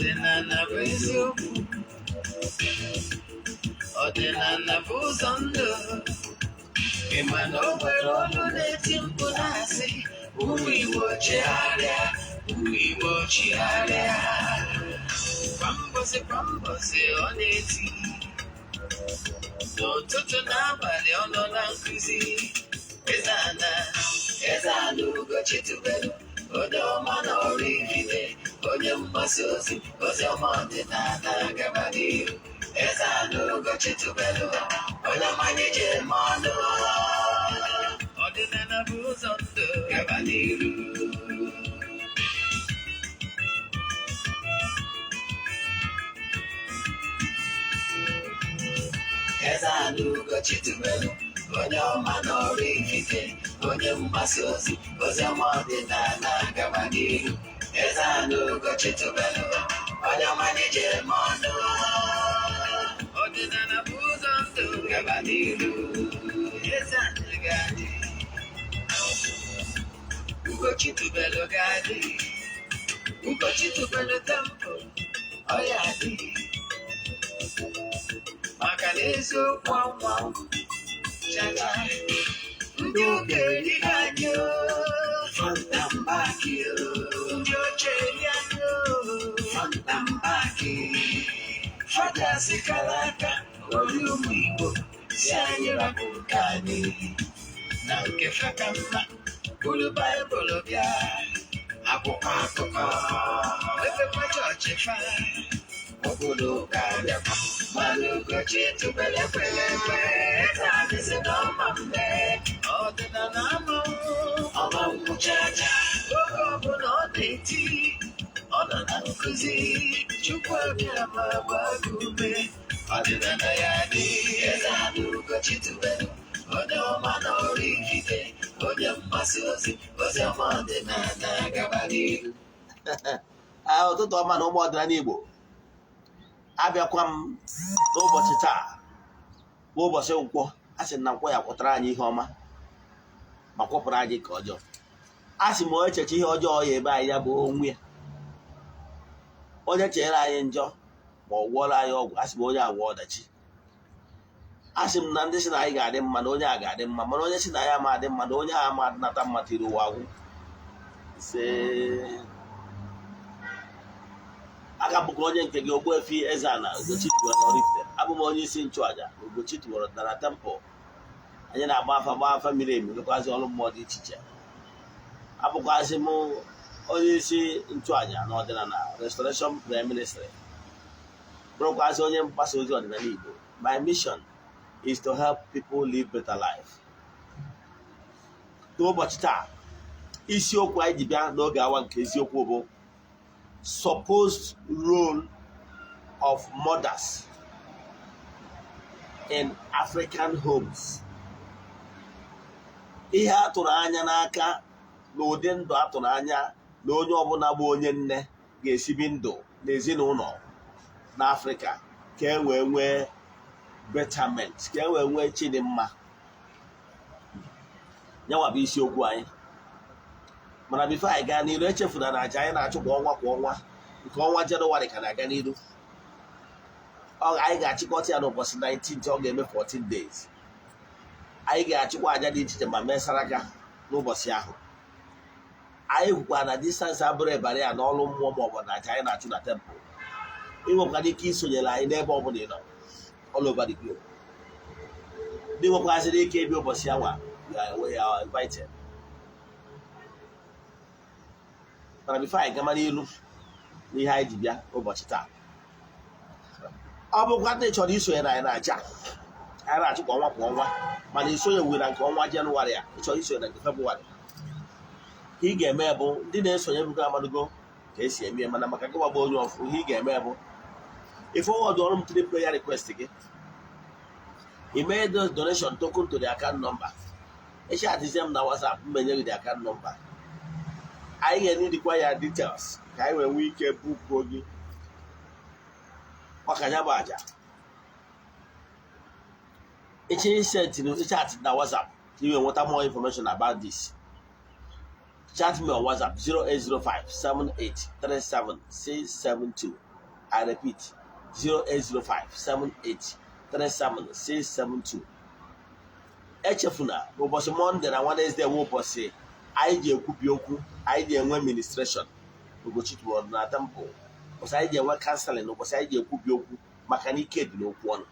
ọdịnala bụ eziokwu, ọdịnala bụ ụzọ ndụ. Ị ma na o nwere olu na-eti mkpu na-asị ụmụ Igbo chigharịa, ụmụ Igbo chigharịa. Kwa mbọsị ọ na-eti, n'ụtụtụ n'abalị ọ nọ na nkụzi. Eze-Ana, Eze-Ana Ugochi tubelu, onye ọma na oraifite, onye mgbasa ozi, ozi ọma ọdịnala gaba n'ihu. Eze-Ana Ugochi tubelu, onye ọma na-eje eme ọnụ. Ọdịnala bụ ụzọ ndụ gaba n'ihu. Eze-Ana Ugochi tubelu, onye ọma na oraifite, onye mgbasa ozi, ozi ọma ọdịnala gaba n'ihu. Eze-Ana Ugochi tubelu, onye ọma na-eje eme ọnụ. Ọdịnala bụ ụzọ ndụ gaba n'ihu. Eze-Ana ga-adị, Ugochi tubelu ga-adị, Ugochi tubelu tempo ọ ya adị. Maka na eziokwu ọnwa chacha, ndị okenye anyị fọntambaki, ndị ochie anyị fọntambaki. Fadasi kara aka ori ụmụ Igbo si anyị rapụ nke anyị na nke faka mma. Bụrụ Baịbụl bịa, akwụkwọ akụkọ, efekwa chọọchị fa, obodo ụka bịakwa. Mana Ugochi tubelu ekweghị ekwe, Eze-Ana si n'ọma mbe, ọdịnala ọma ngwụchacha. Oge ọbụla ọ na-eti, ọ nọ na nkụzi. Chukwu abịa ma gbaa gị ume, ọdịnala ya dị. Eze-Ana Ugochi tubelu, onye ọma na oraifite, onye mgbasa ozi, ozi ọma ọdịnala gaba n'ihu. Ụtụtụ ọma na ụmụ ọdịnala Igbo, abịakwa m n'ụbọchị taa bụ ụbọchị Nkwọ. A sị na Nkwọ ya kwụtara anyị ihe ọma ma kwụpụrụ anyị ka ọjọọ. A sị m onye cheche ihe ọjọọ ya ebe anyị ya bụ onwe ya. Onye chere anyị njọ ma ọ gwọrọ anyị ọgwụ, a sị m onye agwọ ọdachi. A sị m na ndị sị na anyị ga-adị mma na onye a ga-adị mma, mana onye sị na ya ma adị mma na onye a ma adịnata mma tiri ụwa agwụ. Aka bụkwa onye nke gị Ogbuefi Eze-Ana Ugochi tubelu na oraifite. Abụ m onye isi nchụaja Ugochi tubelu na temple. Anyị na-agba afa miri emi, nwekwazi ọrụ mmụọ dị iche iche. Abụkwazị m onye isi nchụaja na ọdịnala Restoration Prayer Ministry, bụrụkwazị onye mgbasa ozi ọdịnala Igbo. My mission is to help people live better life. N'ụbọchị taa, isiokwu anyị ji bịa n'oge awa nke eziokwu bụ supposed role of mothers in African homes. Ihe a tụrụ anya n'aka na ụdị ndụ a tụrụ anya na onye ọbụla bụ onye nne ga-esibi ndụ n'ezinụlọ n'Afrịka ka e wee nwee betterment, ka e wee nwee chidimma. Nyanwa bụ isiokwu anyị. Mana bifo anyị gaa n'iru, echefuna na aja anyị na-achụ kwa ọnwa nke ọnwa Jenụwarị ka na-aga n'iru. Anyị ga-achịkọta ya n'ụbọchị 19th, ọ ga-eme 14 days. Anyị ga-achịkwa aja dị iche iche ma mesara aka n'ụbọchị ahụ. Anyị kwukwara na distansị abụrụ ịbara ya n'ọrụ mmụọ maọbụ na aja anyị na-achụ na tempụl. Ị nwekwara ike isonyere anyị n'ebe ọ bụla ị nọ all over the globe. Ndị nwekwazịrị ike ịbịa ụbọchị anwa, we are invited. Mana bifo anyị gama n'ilu n'ihe anyị ji bịa ụbọchị taa, ọ bụkwa ndị chọrọ isonyere anyị na-aja anyị na-achụ kwa ọnwa, mana isonye were na nke ọnwa Jenụwarị a, ịchọrọ isonye na nke Febụwarị, ka ị ga-eme bụ ndị na-esonye bụgo amadugo ka esi eme, mana maka gịwa bụ onye ọfụ, ihe ị ga-eme bụ ịfọwọdụ ọrụ m 3 prayer request gị. I mee those donation token to the account number. Echi atizie m na WhatsApp, mmenye gị the account number. Anyị ga-enidikwa ya details ka anyị nwee ike bukuo gị maka ya bụ aja. Echi chat na WhatsApp ka you want more information about this. Chat me on WhatsApp 0805 7837 672. I repeat, 08057837672. Echefuna, ụbọchị Monday na Wednesday ụbọchị anyị ji ekwubi okwu, anyị ji enwe administration. Ugochi tụrụ na temple. Ụbọchị anyị ji enwe counseling, ụbọchị anyị ji ekwubi okwu maka na ike dị n'okwu ọnụ.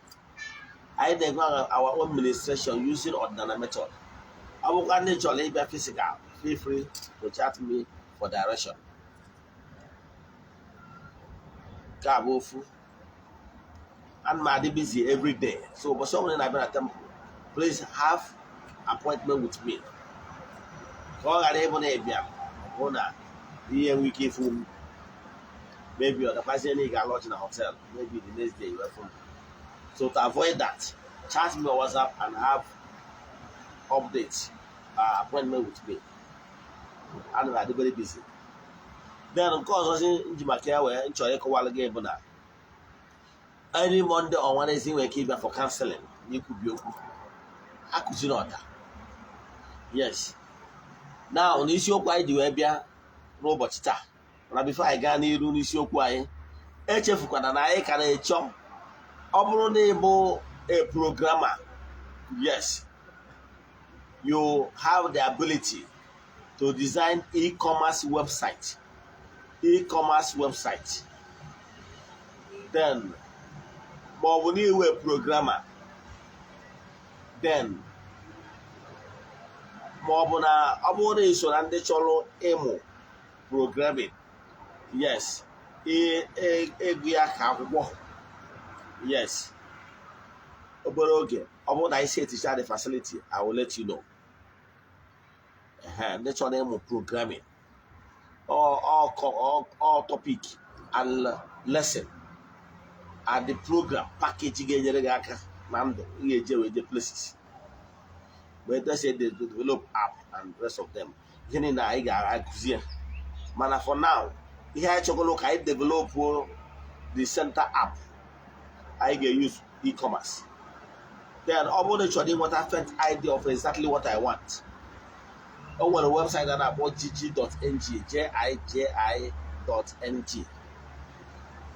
Anyị na-enwe our own administration using ordinary method. Ọ bụkwa ndị chọrọ ịbịa physical, feel free to chat me for direction. Ka bụ ofu. And I'm busy every day. So, but someone in a temple, please have appointment with me. Call at Ebonabia, Bona, the week from maybe the person you got lodged in a hotel, maybe the next day you are from. So, to avoid that, chat me on WhatsApp and have updates, appointment with me. And I'm very busy. Then, of course, I was in Jimakea where in Choyeko Walagay Bona. Any Monday or Wednesday we keep for counseling. You could be okay. Yes. Now, on issue why do you be robot? But before I go near on issue why, HF can I can a chum. Operable a programmer. Yes. You have the ability to design e-commerce website. E-commerce website. Then but when you were a programmer, then Mobuna abomination and the cholo emo programming. Yes. Yes. Oboroge. About I say to share the facility, I will let you know. The cholo emo programming. All topic and lesson. At the program packaging the places. But they say they develop app and rest of them. Man, for now, here I develop the center app. I get use e-commerce. Then all the trading what I found idea of exactly what I want. On the website that I bought gg.ng, jiji.ng.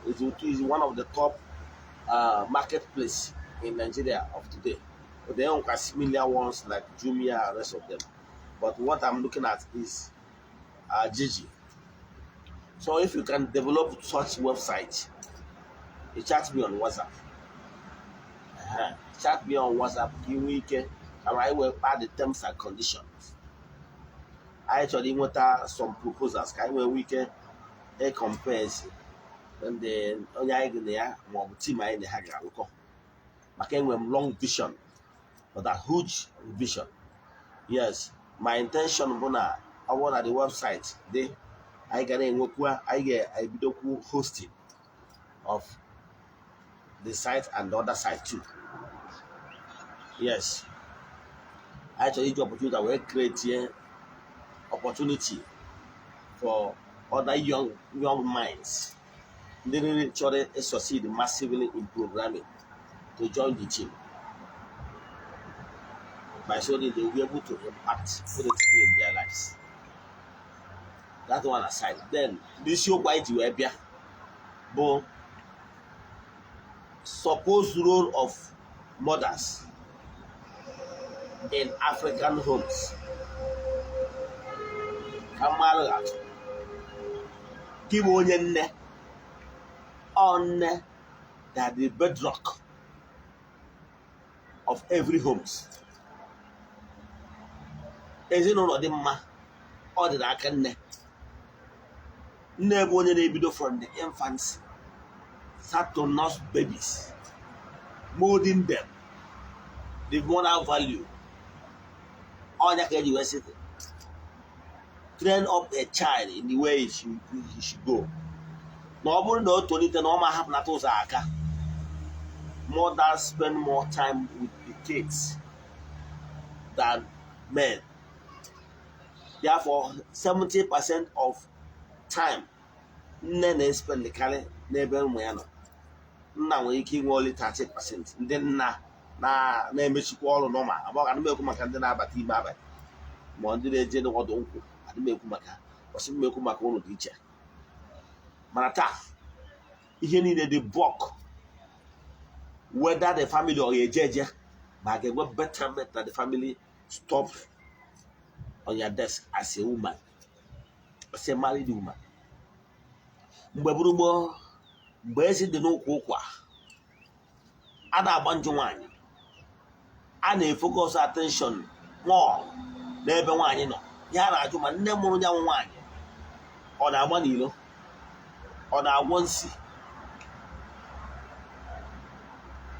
It is one of the top marketplace in Nigeria of today. But they don't have similar ones like Jumia and the rest of them. But what I'm looking at is Gigi. So if you can develop such website, you chat me on WhatsApp. Chat me on WhatsApp. And I will add the terms and conditions. I actually want some proposals. We can compare. And then more team I in the haga long vision, but a huge vision. Yes, my intention bona I want at the website I get hosting of the site and the other site too. Yes, actually the opportunity will create here opportunity for other young minds. They really try to succeed massively in programming to join the team. By so that they will be able to impact positively in their lives. That one aside. Then this show quite you but supposed role of mothers in African homes. Kamala Kimonye on that the bedrock of every homes. Is it not the ma or the akane? Never wanted to be from the infants, start to nurse babies, molding them, the moral value. All that university. Train up a child in the way he should go. Mothers spend more time with the kids than men. Therefore, 70% of time, men spend the kale neighbor moyano. Now we keep only 30%. Then na name all normal. About an American Macandana Bati Baba. Monday, General Donko, I didn't make Maka, or some Macono teacher. Manata. ihe niile dị bulk, whether the family or ejeje, but get what betterment that the family stops on your desk as a woman, as a married woman. Mgbe burugbo mgbe esi dị n'ụkwụ ụkwa a na-agba njụ nwaanyị, a na-efocus attention more n'ebe nwaanyị nọ. Ya na-ajụ ma nne mụrụ ya nwaanyị ọ na-agba n'ilo, ọ na-agwọ nsi,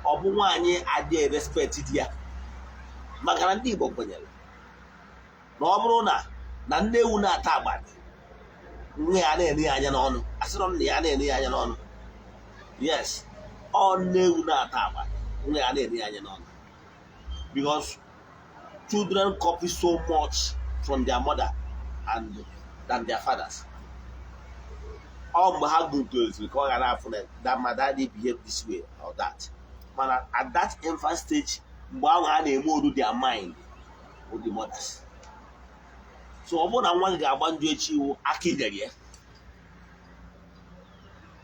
ọ bụ nwaanyị adịghị respect di ya. Maka na ndị Igbo kwenyere na ọ bụrụ na nne ewu na-ata agbani, nne ya na-ene ya anya n'ọnụ, asịrọ nna ya na-ene ya anya n'ọnụ. Yes, ọ nne ewu na-ata agbani, nne ya na-ene ya anya n'ọnụ. Because children copy so much from their mother than their fathers. All mgbe ha gụntoziri ka ọ ga na-afụ na that my daddy behave this way or that. But at that infant stage, mgbe ahụ ha na-eme oru their mind with the mothers. So ọ bụrụ na nwa gị ga-agba njọ echi iwu aka inyere ya.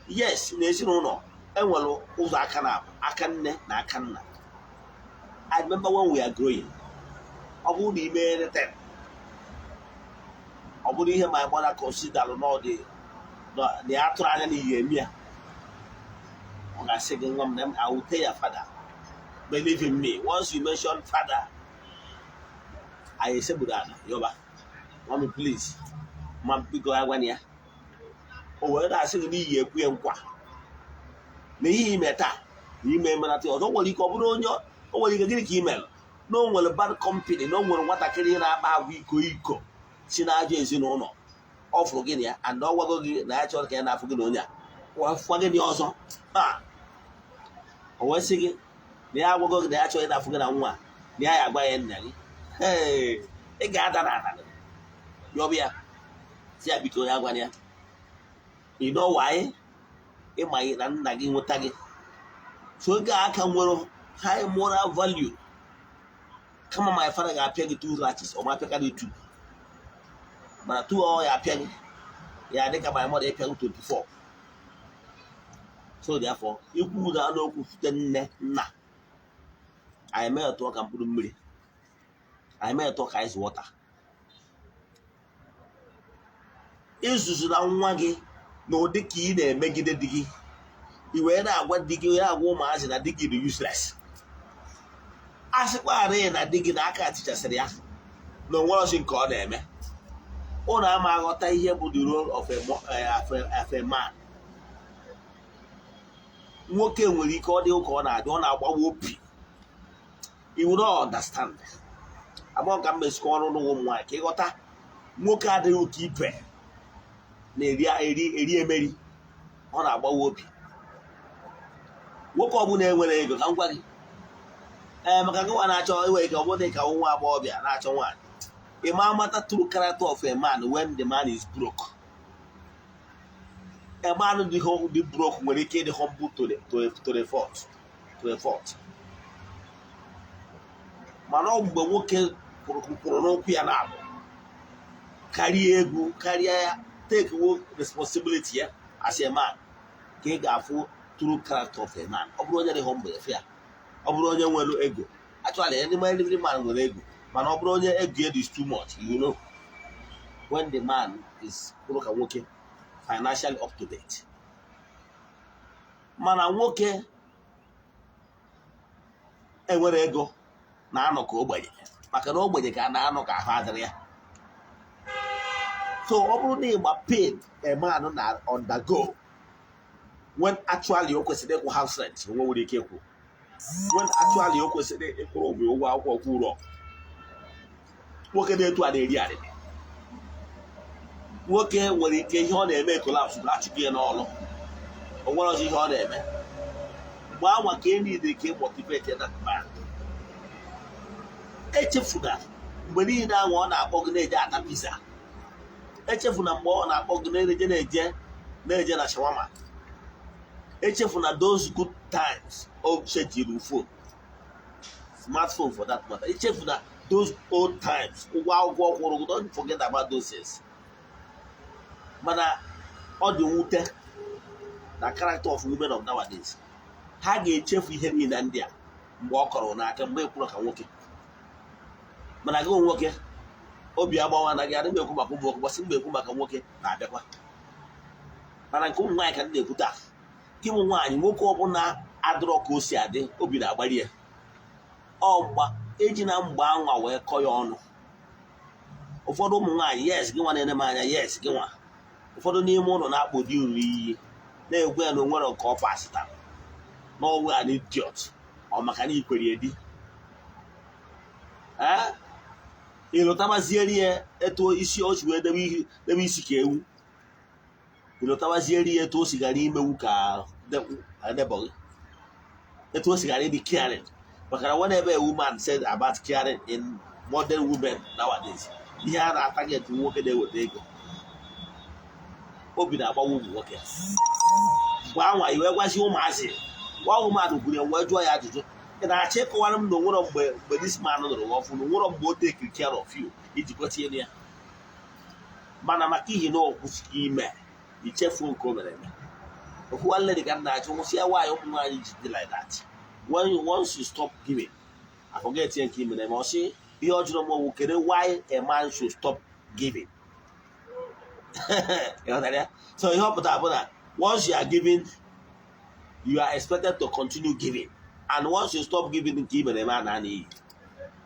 Yes, n'ezinụlọ enwere ụzọ aka na aka nne na aka nna. I remember when we are growing, ọ bụrụ na ime anything, ọ bụrụ ihe my mother consider n'ọdị na ya tụrụ anya na ihe eme ya, ọ ga-asị gị nwa m, I will tell your father, believe in me. Once you mention father, I say Budana, Yoba, mommy please, ma biko agwa ya. O were na-asị gị n'ihi ekwu nkwa na ihe ime taa na ime emenata ọzọ. Nwere ike ọ bụrụ onye o nwere ike gịnị ka imelụ na o nwere bad company, na o nwere nwatakịrị na-akpa agwa iko si na-ajọ ezinụlọ, ọ fụrụ gị na ya and ọ gwago gị na ya chọrọ ka ya na-afụ gị na onye a fụọ gị ọzọ. O wee sị gị na ya agwago gị na ya chọrọ ya na-afụ gị na nwa na ya agba ya nna gị, ị ga-ada na ala yọbịa si ya biko ya gwa ya. You know why? Ịma gị na nna gị nweta gị, so oge aka nwere high moral value. Kama my father ga-apịa gị 2 lashes, ọ ma apịa gị 2, mana 2 ọ ya apịa gị ya dị ka my mother apịa gị 24. So therefore, ikwu na n'okwu site nne nna, anyị mee etu ka mkpụrụ mmiri, anyị mee etu ka ice water. Izuzu na nwa gị na ụdị ka ị na-emegide di gị, i wee na-agwa di gị, na-agwa ụmụazị na di gị dị useless. A sịkwarị na di gị na aka tichasịrị ya na onwere ọchị nke ọ na-eme, ụnụ ama aghọta ihe bụ the role of a man. Nwoke nwere ike ọ dị ụka ọ na-adị, ọ na-agbawa opi. You will not understand. Abụọ ka m mesikọ ọrụ n'ụmụ nwaanyị ka ịghọta nwoke adịghị ụka ibe na-eri emeri, ọ na-agbawa obi. Nwoke ọbụla enwere ego ka m gwa gị, maka gị nwa na-achọ iwe ike, ọ bụrụ ka nwa agbọghọbịa na-achọ nwaanyị, ị ma amata true character of a man when the man is broke. A man dị broke nwere ike ịdị humble to the fault. Mana ọ mgbe nwoke kwụrụ n'okwu ya na-abụ karịa egwu, karịa ya take responsibility ya as a man, ka ị ga-afụ true character of a man. Ọ bụrụ onye dị humble ya, ọ bụrụ onye nwere ego. Actually, every man nwere ego, mana ọ bụrụ onye ego is too much, you know, when the man is bụrụ ka nwoke financially up to date. Mana nwoke enwere ego na-anọ ka ogbenye, maka na ogbenye ka na-anọ ka ahụ adịrị ya. So ọ bụrụ na ịgba pain a man na undergo when actually o kwesịrị ịkwụ house rent, nwe nwere ike ịkwụ, when actually o kwesịrị ịkwụrụ ụgwọ akwụkwọ kwụ ụlọ. Nwoke na-etu a na-eri arịrị. Nwoke nwere ike ihe ọ na-eme collapse ga-achụgị ya n'ọlụ, o nwere ọzọ ihe ọ na-eme. Mgbe anwa ka e niile ka motivate that man. Echefuna mgbe niile ahụ ọ na-akpọ gị na-eje ata pizza. Echefuna mgbe ọ na-akpọ gị na-eje na shawama. Echefuna those good times o chejiri phone, smartphone for that matter. Echefuna those old times, ụgwọ akwụkwọ kwụrụ. Don't forget about those things. Mana ọ dị mwute na character of women of nowadays. Ha ga-echefu ihe niile ndị a mgbe ọ kọrọ n'aka mgbe ekwuru ka nwoke. Mana gị nwoke obi agbawa na gị adịghị ekwu maka ụmụ nwoke gbasị mgbe ekwu maka nwoke na-abịakwa. Mana nke ụmụ nwaanyị ka ndị na-ekwu taa. Gị ụmụ nwaanyị nwoke ọbụla adịrọ ka o si adị obi na-agbari ya. Ọ mgba eji na mgbe anwa wee kọ ya ọnụ. Ụfọdụ ụmụ nwaanyị yes gị nwa na-ene m anya yes gị nwa. Ụfọdụ n'ime ụlọ na-akpọ di uru iyi na-egwu ya na onwere nke ọ pasịtara n'ọnwe an idiot ọ maka na ikwere di. Ịlụtabazieri ya etu isi o si wee debe isi ka ewu. Ịlụtabazieri ya etu o si gara imewu ka debọghị. Etu o si gara ịdị caring. Maka na whenever a woman said about caring in modern women nowadays, ihe a na-atageti nwoke na-eweta ego. Obi na-agbawa ụmụ nwoke. Mgbe anwa iwe gwazi ụmụazị nwa ụmụadụ kwuru wee jụọ ya ajụjụ. Ị na-achọ ịkọwara m na onwere mgbe this man nụrụ ọfụ na onwere mgbe o take care of you iji gotie ya. Mana maka ihe na ọkwụsịghị ime ichefu nke o mere eme. Ofu nwanne dị ka m na-achọ nwụsị ya nwaanyị ụmụ nwaanyị ji dị like that. Once you stop giving, I forget ihe nke imere eme ọsị ihe ọ jụrụ m ọwụ kere why a man should stop giving. So ihe ọ pụtara bụ na once you are giving, you are expected to continue giving. And once you stop giving nke imere eme a na-anị.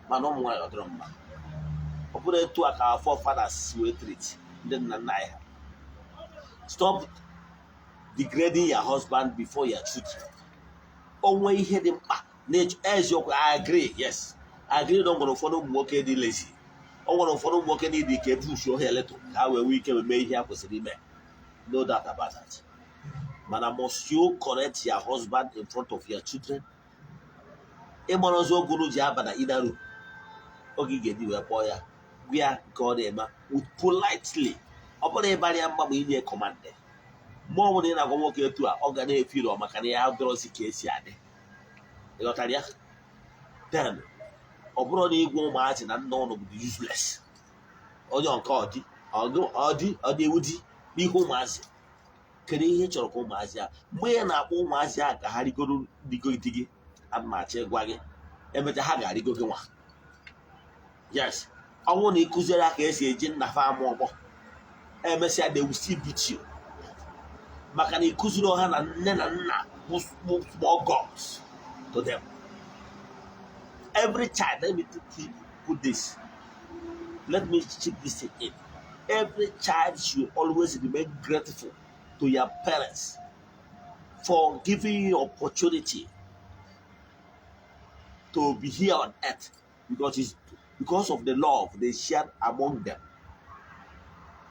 Mana ụmụ nwaanyị ọ dịrọ mma. Ọ bụrụ etu a ka our forefathers wee treat ndị nna nna anyị ha. Stop degrading your husband before your children. Onwe ihe dị mkpa eziokwu. I agree, yes. I agree na ọ nwere ụfọdụ ụmụ nwoke dị lazy. Ọ nwere ụfọdụ ụmụ nwoke dị ike push ohe eletụ ka ha wee nwee ike mee ihe ha kwesịrị ime. No doubt about that. Mana must you correct your husband in front of your children? Ịmara ọzọ ogunu ji aba na ịdaru oge ga-edi wee kpọọ ya gwa ya nke ọ na-eme with politely. Ọ bụrụ ịbara ya mgba ma inye command. Mgbe ọ bụla ị na-agwa nwoke etu a ọ ga na-efiri maka na ya dọrọzi ka esi adị. Ịghọtara ya? Then ọ bụrụ na ịgwa ụmụazị na nna ụlọ bụ useless. Onye nke ọ dị ewu di n'ihu ụmụazị. Kedu ihe ị chọrọ ka ụmụazị a mgbe ya na-akpọ ụmụazị a ka ha rigoro digo di gị amachi ịgwa gị emecha ha ga-arịgo gị nwa. Yes, ọ bụrụ na ị kụziere ka esi eji nnafe ama ọgbọ emesịa they will still beat you. Maka na ị kụziri ha na nne na nna bụ small gods to them. Every child, let me put this. Let me chip this thing in. Every child should always remain grateful to your parents for giving you opportunity to be here on earth because of the love they shared among them.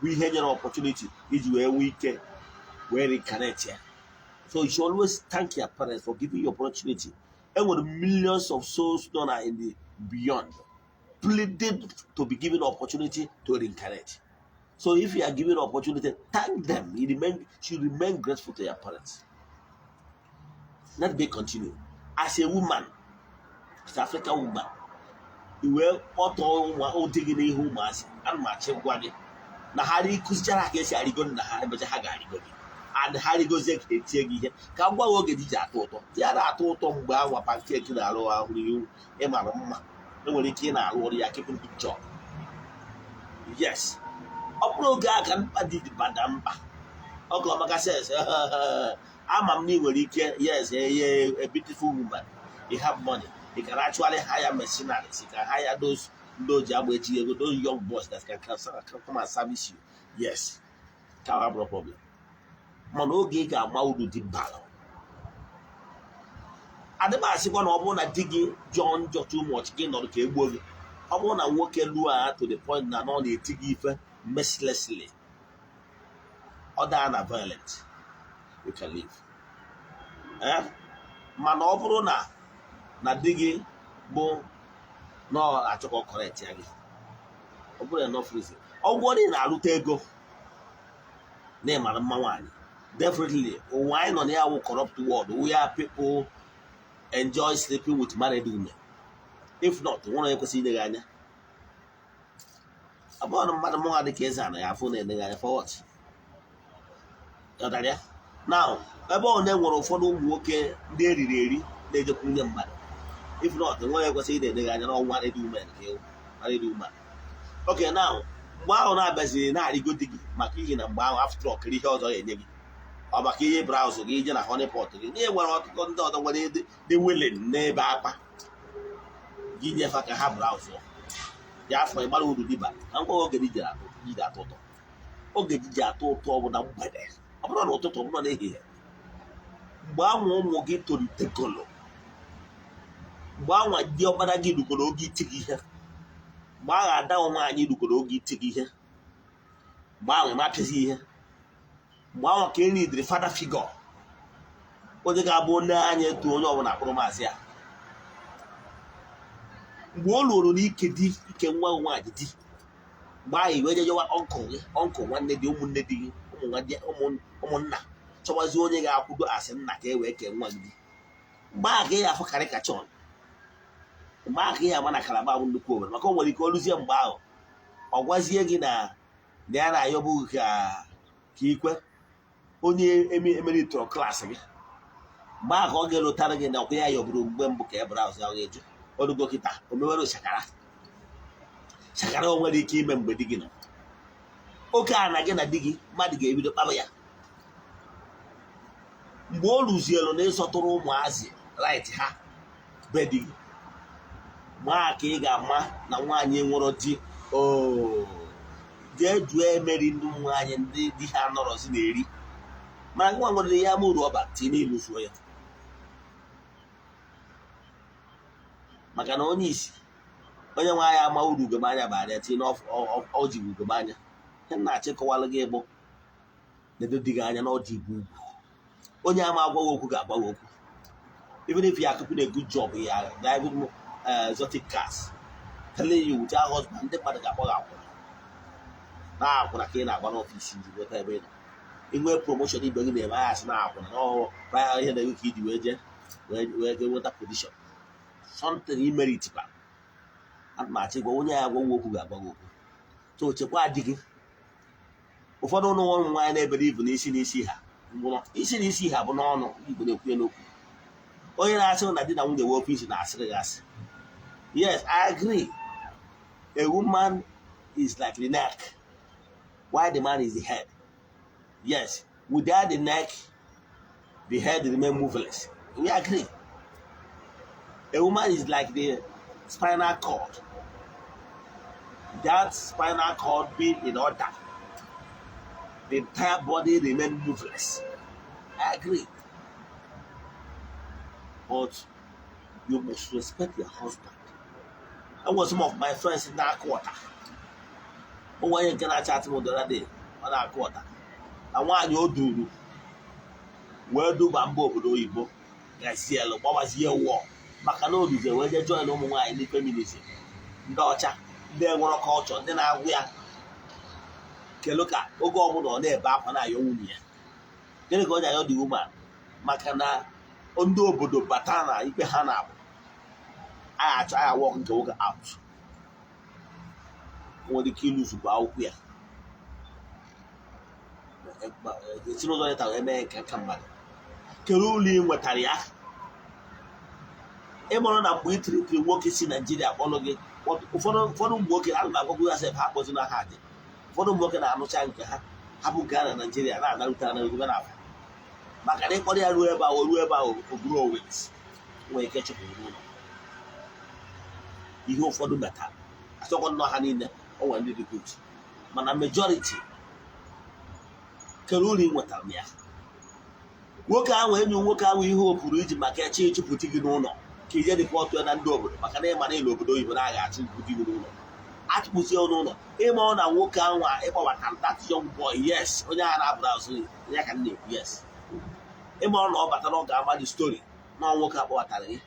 We had an opportunity where we can reincarnate here. So you should always thank your parents for giving you opportunity. And with millions of souls that are in the beyond, pleaded to be given opportunity to reincarnate. So if you are given opportunity, thank them. You should remain grateful to your parents. Let me continue. As a woman, as an African woman, you will auto taking a woman and match a waggy. Na Harry Kuzjara gets a rigon, the Harry Hagari. And Harry goes a tegi. Come go get it at Toto. The other Toto Bawa Pancake in Aloha, who you, Emma, no one can already keeping good job. Yes. Oproga can did Badamba. Oklahoma says, I'm a new yes, a beautiful woman. He have money. He can actually hire mercenaries. He can hire those young boys that can come and service you. Yes. Can't have no problem. Monogi got Maudu did battle. Además, one of one digging John too much gain on the cable. I want to work a lure to the point that only tiggy mercilessly. Other than violent, you can live. Man na digging bo no achọkọ correct ya gị. Ọ bụrụ enough reason. Ọ gwọrị na alụtego na ịmara mma nwaanyị. Definitely, why nọ na ya wụ corrupt world where people enjoy sleeping with married women. If not, one of ekwesịghị ile gị anya. Abụọ na mmadụ mụnwa dị ka Eze-Ana ya afụ na-ele gị anya for what? Ọdara ya? Now, ebe ọ na-enwere ụfọdụ ụmụ nwoke ndị eriri eri na-ejekwunye mmadụ. If not, nwa ya ekwesịghị na-edega anya n'ọnwa ready woman ka ewu ready woman. Okay, now mgbe ahụ na-abịaziri na-arịgo di gị maka ihi na mgbe ahụ after all kiri ihe ọzọ ya enye gị ọ maka ihe braụzụ gị ije na honeypot gị nye nwere ọtụtụ ndị ọzọ nwere dị willing n'ebe akpa gị nyefe ka ha braụzụ ya afọ ịgbara uru dịba na ngwa oge ji atụ ụtọ. Oge ji atụ ụtọ ọ bụ na mgbede, ọ bụrụ na ụtụtụ, ọ bụrụ na ehihie, mgbe anwa ụmụ gị tolitegolo, mgbe anwa dị ọkpara gị rugoro oge iti gị ihe, mgbe ahụ ada nwaanyị rugoro oge iti gị ihe, mgbe ahụ ịmapịazi ihe, mgbe ahụ ka enyi dịrị fada figọ onye ga-abụ onye anya etu onye ọbụla akpụrụ maazị ya. Mgbe o lụrụ n'ike di ike nwa nwaanyị di, mgbe ahụ iwe jejewa ọnkụl nwanne dị ụmụnne dị gị ụmụnna chọwazi onye ga-akwụdo asị nna ka e wee kee nwa gị di. Mgbe ahụ ka ị afọ karịkachọn, mgbe ahụ ka ị ama na kalaba bụ nnukwu obodo, maka o nwere ike oluzie mgbe ahụ ọ gwazie gị na ya na-ayọbụghị ka ikwe onye emeritọrọ klaasị gị. Mgbe ahụ ka ọ ga-elotara gị na ọkwa ya yọbụrụ mgbe mbụ ka e braụzụ ahụ ga-eju odugo kịta o mewere shakara o nwere ike ime mgbe di gị nọ. Oke a na gị na di gị mmadụ ga-ebido kpaba ya. Mgbe o ruzielu na ịsọtụrụ ụmụazị rait ha be di gị, mgbe ahụ ka ị ga-ama na nwaanyị nwụrụ di jee jụọ emeri ndị nwaanyị ndị di ha nọrọzi na-eri, mana nwa nwere ya ma uru ọba tinye iluzuo ya. Maka na onye isi onye nwe anya ama uru ugomanya bụ anya tinye ọji ugomanya. Ihe na-achịkọwalụ gị bụ na-edo di gị anya na ọji igbu ugwu. Onye ama agwaghị okwu ga-agbaghị okwu. Even if you are keeping a good job, you are driving exotic cars, telling you with your husband, ndị mmadụ ga-akpọ gị akwụna. Na-akwụna ka ị na-agba n'ọfisi nji weta ebe ị nọ. Inwe promotion ibe gị na-eme ahịa sị na-akwụna n'ọhụrụ ihe na-eme ka iji wee jee wee nweta position. Something imerit ba. Ana m achị gwa onye ya agwaghị okwu ga-agbaghị okwu. So chekwa di gị. Ụfọdụ ụmụ nwaanyị na-ebere ibu n'isi ha. Isi na isi ha bụ n'ọnụ Igbo na-ekwu ya n'okwu. Onye na-asị na di na nwunye wee okwu isi na-asịrị gị asị. Yes, I agree. A woman is like the neck, while the man is the head. Yes, without the neck, the head remain moveless. We agree. A woman is like the spinal cord. That spinal cord being in order, the entire body remain moveless. I agree. But you must respect your husband. I was some of my friends in that quarter. When you can chat with the other day on that quarter. And one you do, where do bamboo do you? I see a lot of year war. Macano is a way they join no more in the feminism. Daughter, they want a culture, then I wear. Keloka, Ogo on their back on our own year. Then go down the woman. Macana, Ondo Bodo Batana, Ipehana. I try walking to walk out. When the kilos about here. It's not that a man can come back. Keruli Wataria. Emon and we work in Nigeria, following what for working out of what as a purpose in a hard. For them working at Mochanka, Habugan, Nigeria, and Alutana. But anybody I know about growings when you catch up with you hope for the better. I don't know how in there or any the good. But a majority Keruli Watamia. Work out when you work out, we hope to reach my catchy to put it on. Kije the port and double, Macane Mane Lobo, even I got to put you on. At Museo, Amon and walk out that young boy, yes, when I have browsing, I can live, yes. Amon or Bataloga about the story, no walk up what I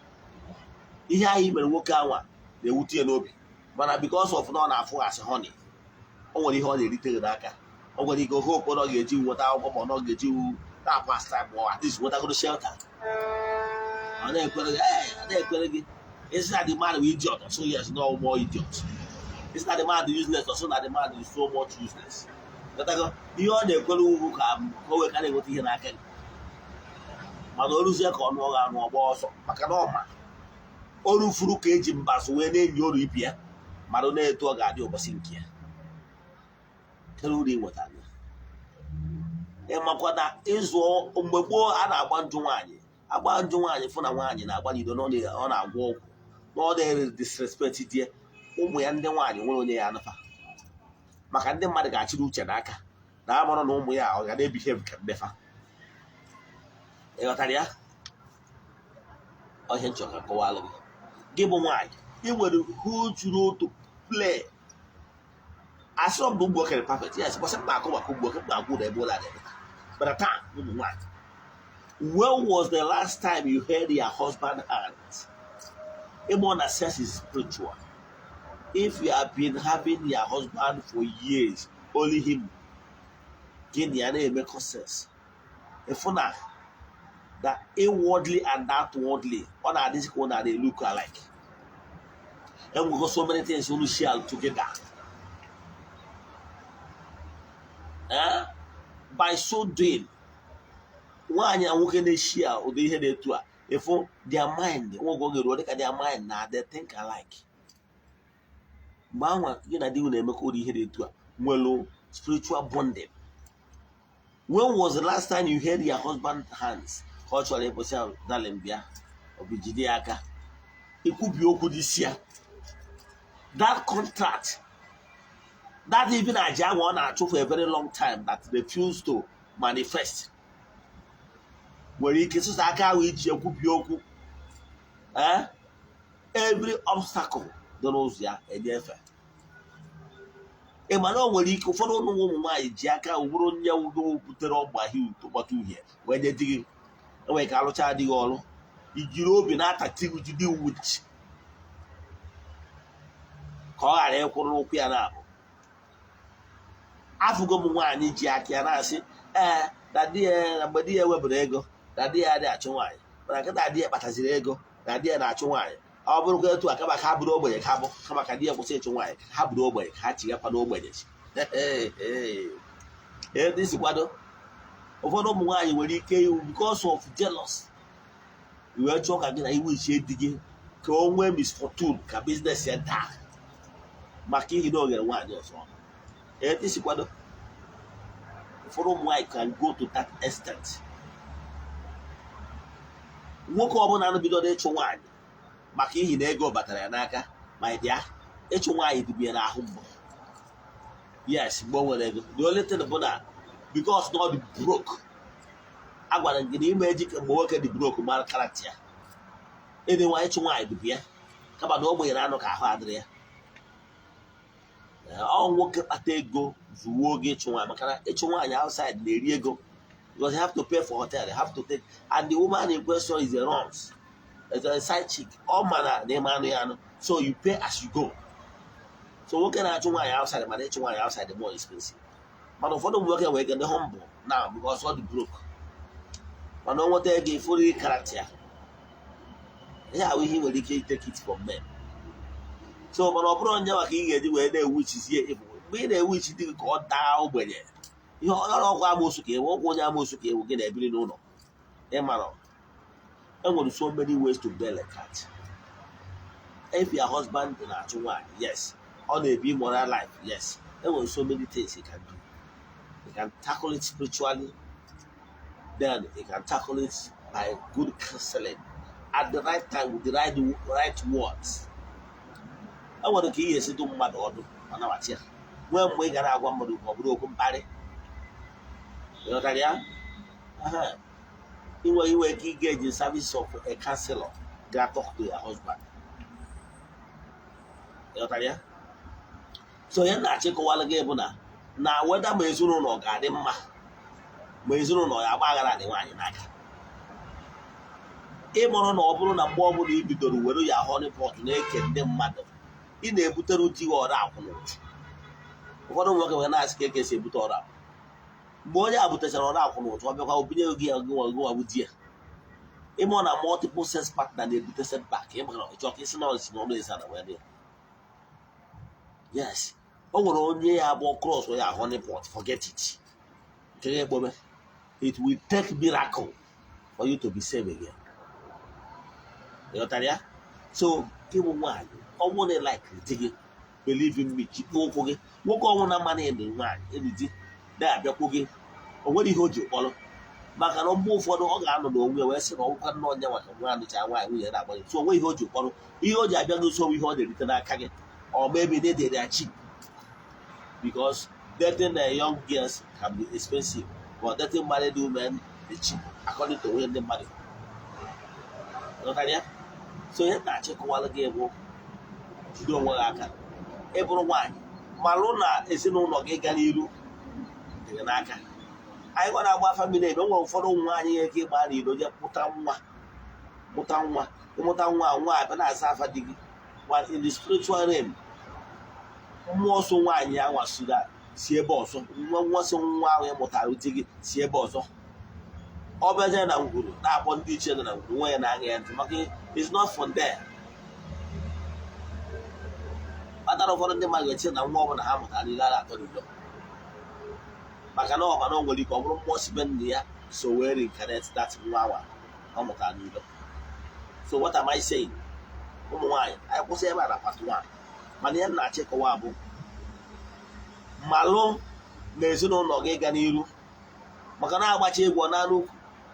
he even walk out, they would tell Nobi, but because of non afford as honey, only honey little daka, or when he go home, or not get you without or not get you that past time, or at least what I go to shelter. And then it's not the man with idiot, so yes, no more idiots. It's not the man useless, or so that the man is so much useless. But I go, you are the girl who come, go and go to here. mana oruzie ka ọnụ ọga anụ ọgba ọsọ maka na ọma ọrụ furu ka eji mbazụ wee na-enyi ọrụ ibi ya mmadụ na-eto ọ ga-adị ụbọchị nke ya kere uru ịnwetara ya ịmakwa na ịzụ mgbe gboo a na-agba njụ nwaanyị fụ na nwaanyị na-agbalido ọ na-agwọ ọgwụ na ọ na-disrespect die ụmụ ya ndị nwaanyị nwere onye ya anụfa maka ndị mmadụ ga-achịrị uche n'aka na amụrụ na ụmụ ya ọ ga na-ebihave ka ndefa ịghọtara ya ọhịa nchọ ka kọwalụ gị bụ nwaanyị ị nwere huge role to play asọmpi ụmụ nwoke perfect yes bọsị mma akụ maka ụmụ nwoke mma agwụ na ebe ụlọ na-emeta but taa ụmụ nwaanyị when was the last time you held your husband hand ịmụ na sex is spiritual if you have been having your husband for years only him gịnị ya na-emekọ sex ịfụ na that inwardly and outwardly on our this corner they look alike. And we got so many things we share together. By so doing, one you working they share or they hear the two. If their mind, won't go look at their mind now, they think alike. Mama, you know, they make all the hear the two. Well, spiritual bonding. When was the last time you held your husband's hands? Culturally, Dalembia or Bijidiaka. It could be Oku this year. That contract, that even a young one I took for a very long time that refused to manifest. Where he kisses Aka with Yoku, every obstacle, the knows ya, and the effort. Emmanuel will equal for no woman, my Jacka, wouldn't you go put it up by him to what you hear when they dig. Away, Carlo Chardi Olo. You be not activity to do with. Call I have one piano. I forgot one Jackie and I say, that dear, but dear Weberego, that dear Achawai. But I got that dear Batazirego, that dear Achawai. I will go to a cabro by a cabo, come a dear for such a white, habro by hatching up an old weddings. Hey, this is what. Why you will you because of jealous. You were talking again, I will shade the go when misfortune, a business center. Maki, you don't get one or so. This is what for why can go to that extent. Walk over and be done H1. Maki, he never go Bataranaka, my dear. H1 to be an humble. Yes, but the only thing about that. Because God broke. I want to get magic and work at the broke mal character. Anyway, it's why to be. Come on, no way around a hard there. All work at they go to work each one. Each one outside the Diego. Because you have to pay for hotel, you have to take. And the woman in question is a runs. It's a side chick. All manner, they man. So you pay as you go. So working at one outside, but each one outside the more expensive. But for them working away, they're humble now because all the broke. But no what they give fully character. Yeah, we will take it from men. So, but upon your king, where the witch is here, if we the witch didn't call down when you know, Wamosuke, what one Yamosuke will get a billion no. Emma, and with so many ways to bail a cat. If your husband in a one, yes, on a be moral life, yes, there were so many things he can do. He can tackle it spiritually, then he can tackle it by good counseling at the right time with the right words. I want to hear you do mad order on our chair. When we got our one of broken body, you know that, you were engaged in service of a counselor that talk to your husband. You know that, so you're not check a while ago now. Now, whether Mezuno or Gadema, Mezuno or Abagara, the one in that. Emon or Bruno and Bob will be done whether you are honey pot naked, them mother. In a buteruti or out. What don't work when I say case a butora. Boya butas or out, what about video go with you? Emon a multiple sense partner, they butas set back. Emon, it's not always unaware. Yes. Oh, only about cross where honey pot, forget it. It will take miracle for you to be saved again. You know that? So, give one. I want to like dig it. Believe in me. Keep walking. Walk on a money in the man. Anything. There, be cooking. Or what do you hold you? Follow. Maka no move for the organ no we were saying oh can no nya wan which I why we that money. So we hold you follow. You hold ya bia so we hold the return target. Or maybe they are cheap. Because dating young girls can be expensive. But dating married women is cheap according to when they marry. You know that? So you not check while again you don't want aka. Everyone. Malona is no no get ganiru. Aka. I want our family, no one follow one year came married, you just put on one, but I suffer digging. But in the spiritual realm, more so one year was to that, see a boss, one was on one mortality, see a boss. All better than I'm good, that one teacher than I'm going and it's not from there. I don't know the magazine and more than how much I told you. Makano mano ngoli ko bro mo spend there so where you connect that wawa how much I need. So what am I saying? Why I was say about part 1 mani na check wa bu malo na ezino no ge ganiru makana agbache egwo na anu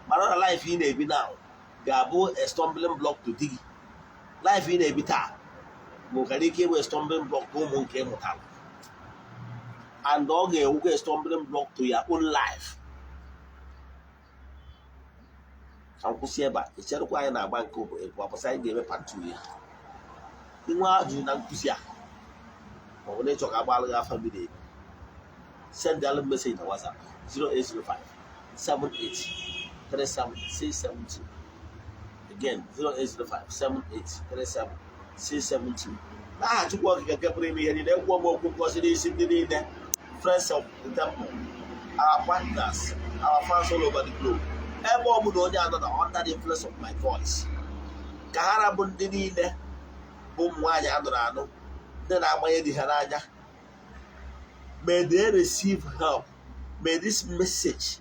mara life in ebi now gabo a stumbling block to dig life in ebi ta mo kali ke we stumbling block go mo ke mo ta and dog a stumbling block to your own life. I'm Kusieba, it's a required a bank of a proposal gave a part 2 years. You are doing Kusia. Or when they talk about your family, send the message on WhatsApp 0805 78 37 672. Again, 0805 78 37 672. Ah, to work at Capri and then one more consideration in there. Friends of the temple, our partners, our fans all over the globe. Everyone would under the influence of my voice. Kahara Bundini, Bumwaya Andrano, then I made the Haraja. May they receive help. May this message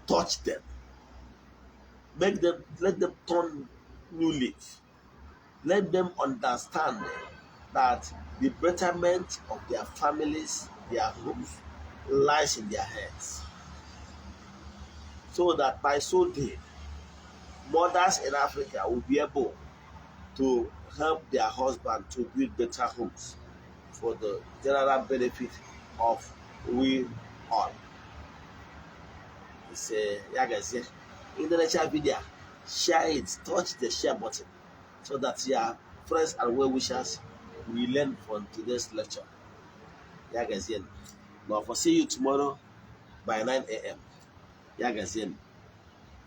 touch them. Let them turn new leaf. Let them understand that the betterment of their families, their homes, lies in their hands. So that by so doing, mothers in Africa will be able to help their husband to build better homes for the general benefit of we all. It's a in the next video, share it, touch the share button so that your friends and well wishers will learn from today's lecture. Yagazien. Now, for see you tomorrow by 9 a.m. Yagazien.